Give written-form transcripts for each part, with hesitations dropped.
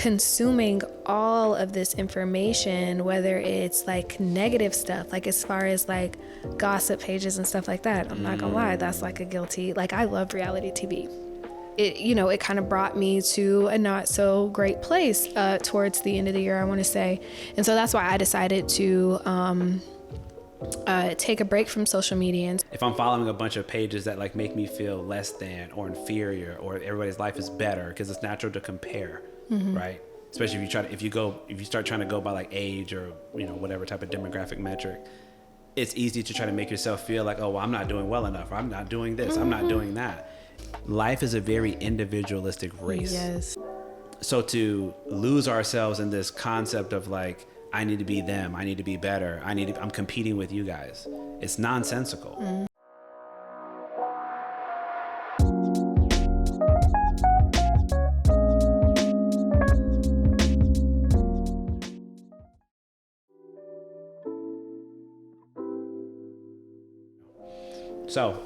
consuming all of this information, whether it's like negative stuff, like as far as like gossip pages and stuff like that, I'm not gonna lie, that's like a guilty, like I love reality TV. It kind of brought me to a not so great place towards the end of the year, I want to say. And so that's why I decided to take a break from social media. If I'm following a bunch of pages that like make me feel less than or inferior, or everybody's life is better, because it's natural to compare, right? Especially if you start trying to go by like age or whatever type of demographic metric, it's easy to try to make yourself feel like, oh, well, I'm not doing well enough, or I'm not doing this, I'm not doing that. Life is a very individualistic race. Yes. So to lose ourselves in this concept of like, I need to be them, I need to be better, I'm competing with you guys, it's nonsensical. So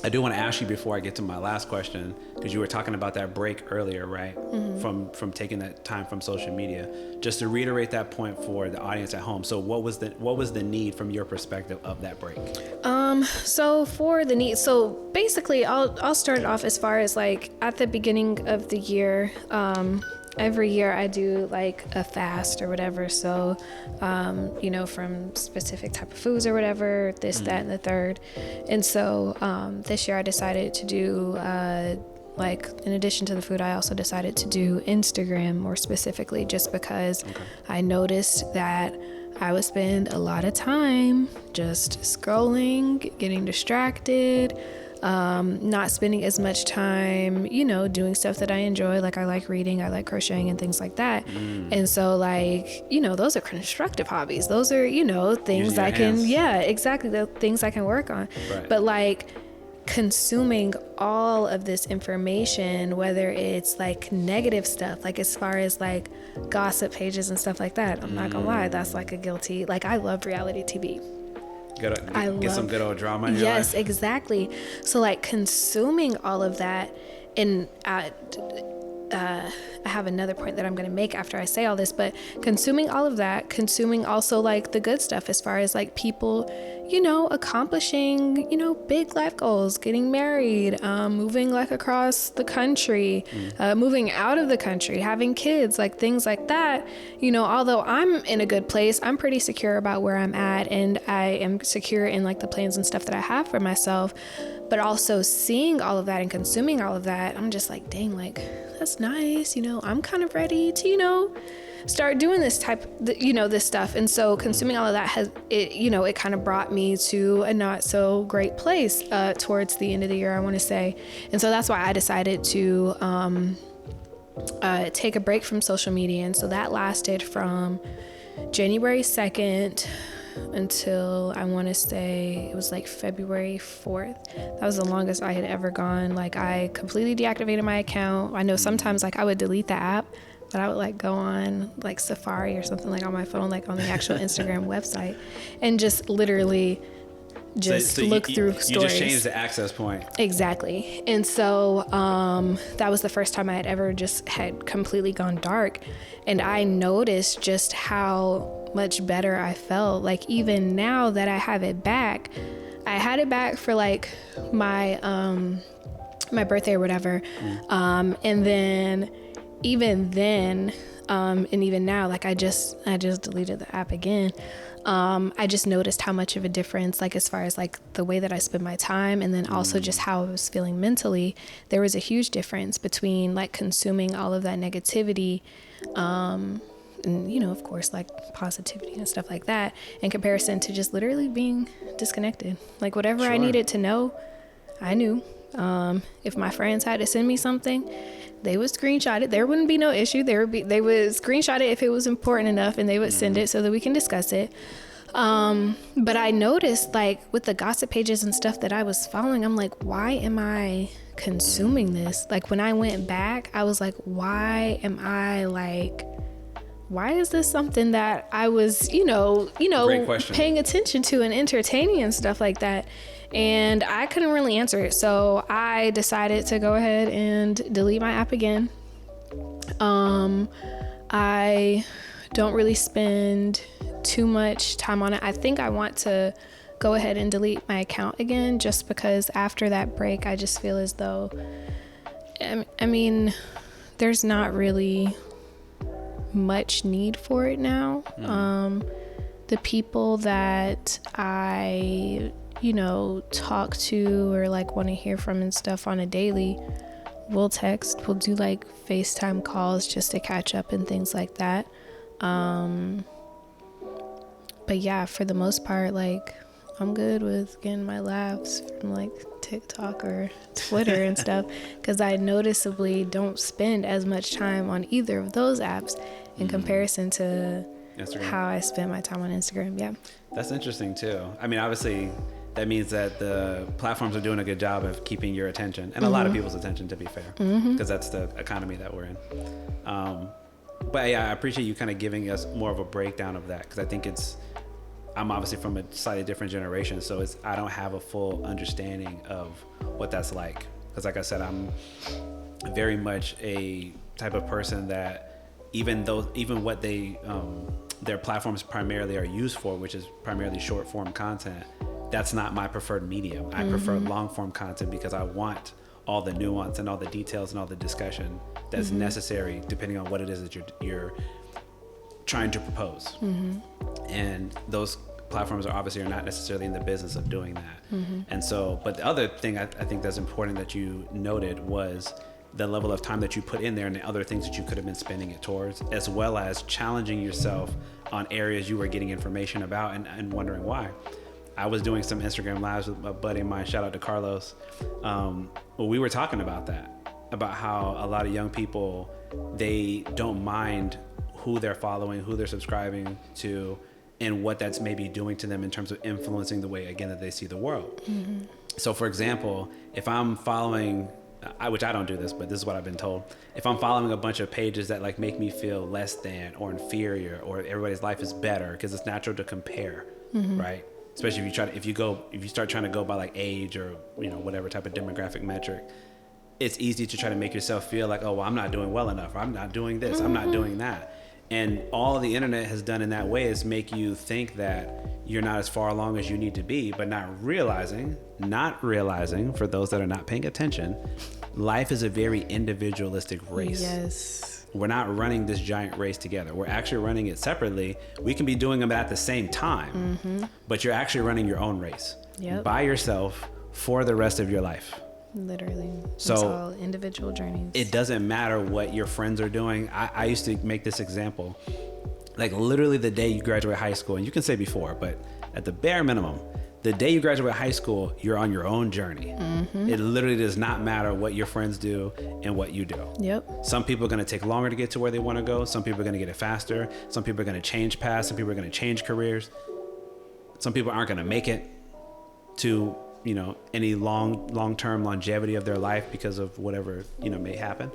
I do want to ask you before I get to my last question, because you were talking about that break earlier, right? From taking that time from social media. Just to reiterate that point for the audience at home. So what was the need from your perspective of that break? So for the need, so basically I'll start it off as far as like at the beginning of the year. Every year I do like a fast or whatever. So, from specific type of foods or whatever, this, that, and the third. And so this year I decided to do, in addition to the food, I also decided to do Instagram more specifically, just because I noticed that I would spend a lot of time just scrolling, getting distracted, not spending as much time, doing stuff that I enjoy. Like I like reading, I like crocheting and things like that. And so those are constructive hobbies. Those are, things I can, exactly, the things I can work on. Right. But like consuming all of this information, whether it's like negative stuff, like as far as like gossip pages and stuff like that, I'm not gonna lie, that's like a guilty, like I love reality TV. Get some good old drama in your Yes, life. exactly. So like consuming all of that, and I have another point that I'm going to make after I say all this, but consuming all of that, consuming also like the good stuff as far as like people, accomplishing, big life goals, getting married, moving like across the country, moving out of the country, having kids, like things like that. Although I'm in a good place, I'm pretty secure about where I'm at, and I am secure in like the plans and stuff that I have for myself. But also seeing all of that and consuming all of that, I'm just like, dang, like that's nice. I'm kind of ready to, start doing this this stuff. And so consuming all of that it kind of brought me to a not so great place towards the end of the year, I want to say. And so that's why I decided to take a break from social media. And so that lasted from January 2nd until I want to say it was like February 4th. That was the longest I had ever gone. Like I completely deactivated my account. I know sometimes like I would delete the app, but I would like go on like Safari or something like on my phone, like on the actual Instagram website, and just literally look through stories. You just changed the access point. Exactly. And so that was the first time I had ever just had completely gone dark. And I noticed just how much better I felt. Like even now that I have it back, I had it back for like my my birthday or whatever. And then even then, and even now, like I just deleted the app again. I just noticed how much of a difference, like as far as like the way that I spend my time, and then also just how I was feeling mentally, there was a huge difference between like consuming all of that negativity, and of course like positivity and stuff like that, in comparison to just literally being disconnected. Like whatever I needed to know, I knew. If my friends had to send me something, they would screenshot it. There wouldn't be no issue. They would screenshot it if it was important enough, and they would send it so that we can discuss it. But I noticed like with the gossip pages and stuff that I was following, I'm like, why am I consuming this? Like when I went back, I was like, why is this something that I was, paying attention to and entertaining and stuff like that? And I couldn't really answer it. So I decided to go ahead and delete my app again. I don't really spend too much time on it. I think I want to go ahead and delete my account again, just because after that break, I just feel as though, I mean, there's not really much need for it now. The people that I, talk to or like want to hear from and stuff on a daily, we'll text, we'll do like FaceTime calls just to catch up and things like that. But yeah, for the most part, like, I'm good with getting my laughs from like TikTok or Twitter and stuff, because I noticeably don't spend as much time on either of those apps in comparison to Instagram. How I spend my time on Instagram. Yeah. That's interesting too. I mean, obviously that means that the platforms are doing a good job of keeping your attention and a lot of people's attention, to be fair, because that's the economy that we're in. But yeah, I appreciate you kind of giving us more of a breakdown of that, because I think I'm obviously from a slightly different generation, so I don't have a full understanding of what that's like. Because like I said, I'm very much a type of person that even what their platforms primarily are used for, which is primarily short form content, that's not my preferred medium. I prefer long form content because I want all the nuance and all the details and all the discussion that's necessary depending on what it is that you're trying to propose. And those platforms are not necessarily in the business of doing that. And so, but the other thing I think that's important that you noted was the level of time that you put in there and the other things that you could have been spending it towards, as well as challenging yourself on areas you were getting information about and wondering why. I was doing some Instagram lives with a buddy of mine, shout out to Carlos. We were talking about that, about how a lot of young people, they don't mind who they're following, who they're subscribing to, and what that's maybe doing to them in terms of influencing the way, again, that they see the world. So for example, if I'm following, which I don't do this, but this is what I've been told. If I'm following a bunch of pages that like make me feel less than or inferior, or everybody's life is better, because it's natural to compare, right? Especially if you start trying to go by like age or, whatever type of demographic metric, it's easy to try to make yourself feel like, oh, well, I'm not doing well enough, or I'm not doing this, I'm not doing that. And all the internet has done in that way is make you think that you're not as far along as you need to be, but not realizing, for those that are not paying attention, life is a very individualistic race. Yes. We're not running this giant race together. We're actually running it separately. We can be doing them at the same time, but you're actually running your own race by yourself for the rest of your life. Literally. So it's all individual journeys. It doesn't matter what your friends are doing. I used to make this example, like literally the day you graduate high school, and you can say before, but at the bare minimum, the day you graduate high school, you're on your own journey. It literally does not matter what your friends do and what you do. Yep. Some people are going to take longer to get to where they want to go. Some people are going to get it faster. Some people are going to change paths. Some people are going to change careers. Some people aren't going to make it to any long-term longevity of their life because of whatever, may happen.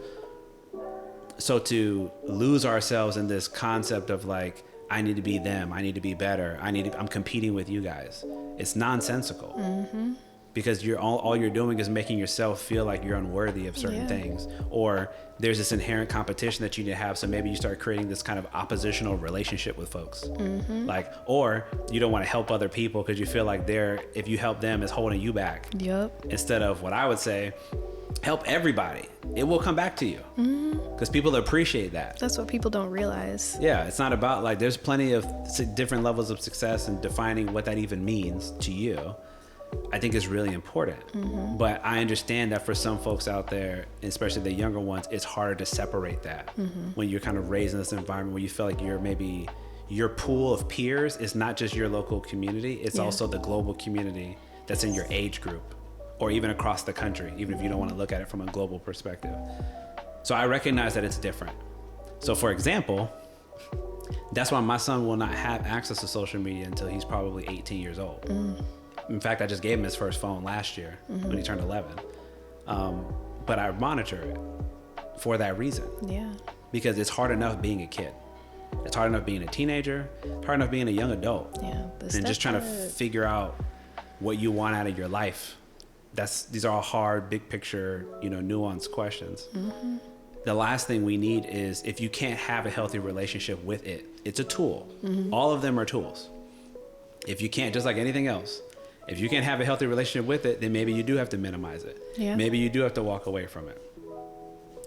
So to lose ourselves in this concept of like, I need to be them, I need to be better, I'm competing with you guys. It's nonsensical. Because all you're doing is making yourself feel like you're unworthy of certain things, or there's this inherent competition that you need to have. So maybe you start creating this kind of oppositional relationship with folks, or you don't want to help other people because you feel like if you help them, it's holding you back. Yep. Instead of what I would say, help everybody. It will come back to you because people appreciate that. That's what people don't realize. Yeah, it's not about like, there's plenty of different levels of success and defining what that even means to you. I think is really important. But I understand that for some folks out there, especially the younger ones, it's harder to separate that when you're kind of raised in this environment where you feel like your pool of peers is not just your local community, it's also the global community that's in your age group, or even across the country, even if you don't want to look at it from a global perspective. So I recognize that it's different. So for example, that's why my son will not have access to social media until he's probably 18 years old. In fact, I just gave him his first phone last year when he turned 11. But I monitor it for that reason. Yeah. Because it's hard enough being a kid. It's hard enough being a teenager. It's hard enough being a young adult. Yeah. And just trying to figure out what you want out of your life. These are all hard, big picture, nuanced questions. the last thing we need is, if you can't have a healthy relationship with it, it's a tool. All of them are tools. If you can't, just like anything else, if you can't have a healthy relationship with it, then maybe you do have to minimize it. Yeah. Maybe you do have to walk away from it,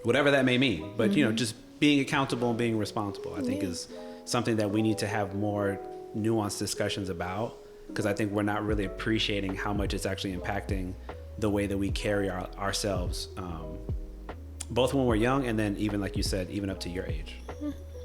whatever that may mean. But you know, just being accountable and being responsible, I think is something that we need to have more nuanced discussions about, because I think we're not really appreciating how much it's actually impacting the way that we carry ourselves, both when we're young and then even, like you said, even up to your age.